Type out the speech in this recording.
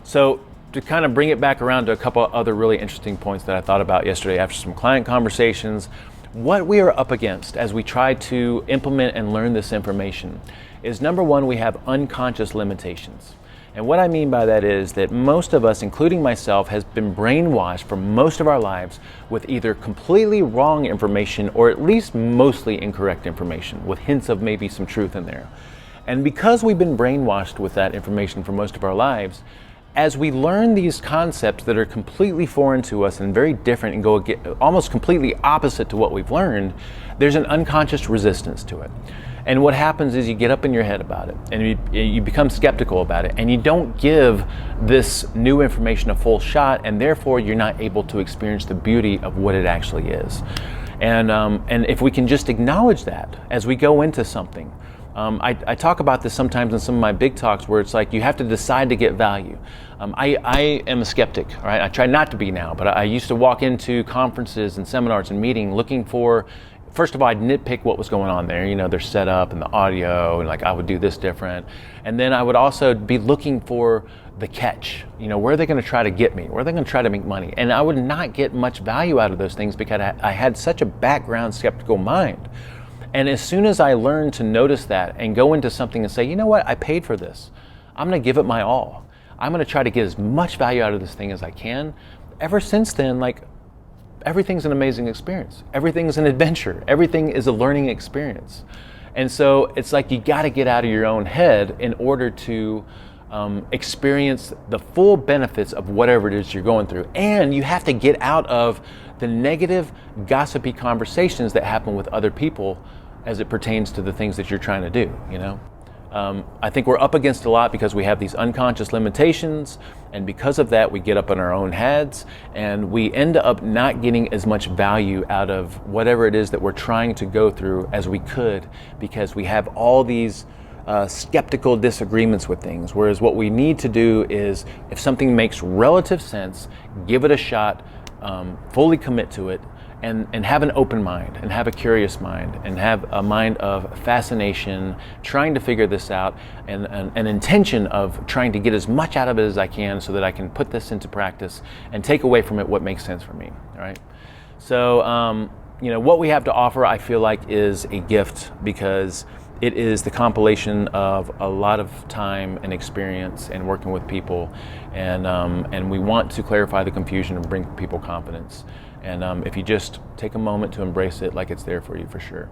So to kind of bring it back around to a couple of other really interesting points that I thought about yesterday after some client conversations, what we are up against as we try to implement and learn this information is, number one, we have unconscious limitations. And what I mean by that is that most of us, including myself, has been brainwashed for most of our lives with either completely wrong information or at least mostly incorrect information with hints of maybe some truth in there. And because we've been brainwashed with that information for most of our lives, as we learn these concepts that are completely foreign to us and very different and go almost completely opposite to what we've learned, there's an unconscious resistance to it. And what happens is you get up in your head about it and you become skeptical about it, and you don't give this new information a full shot, and therefore you're not able to experience the beauty of what it actually is. And if we can just acknowledge that as we go into something, I talk about this sometimes in some of my big talks where it's like you have to decide to get value. I am a skeptic, right? I try not to be now, but I used to walk into conferences and seminars and meetings looking for, first of all, I'd nitpick what was going on there, their setup and the audio, and like I would do this different. And then I would also be looking for the catch, where are they going to try to get me? Where are they going to try to make money? And I would not get much value out of those things because I had such a background skeptical mind. And as soon as I learned to notice that and go into something and say, you know what, I paid for this. I'm going to give it my all. I'm going to try to get as much value out of this thing as I can. Ever since then, everything's an amazing experience. Everything's an adventure. Everything is a learning experience. And so it's like you got to get out of your own head in order to experience the full benefits of whatever it is you're going through. And you have to get out of the negative, gossipy conversations that happen with other people as it pertains to the things that you're trying to do, I think we're up against a lot because we have these unconscious limitations, and because of that we get up in our own heads and we end up not getting as much value out of whatever it is that we're trying to go through as we could, because we have all these skeptical disagreements with things. Whereas what we need to do is, if something makes relative sense, give it a shot, fully commit to it, and have an open mind, and have a curious mind, and have a mind of fascination, trying to figure this out, and an intention of trying to get as much out of it as I can so that I can put this into practice and take away from it what makes sense for me, all right? So, what we have to offer, I feel like, is a gift, because it is the compilation of a lot of time and experience and working with people, and we want to clarify the confusion and bring people confidence. And if you just take a moment to embrace it, like it's there for you for sure.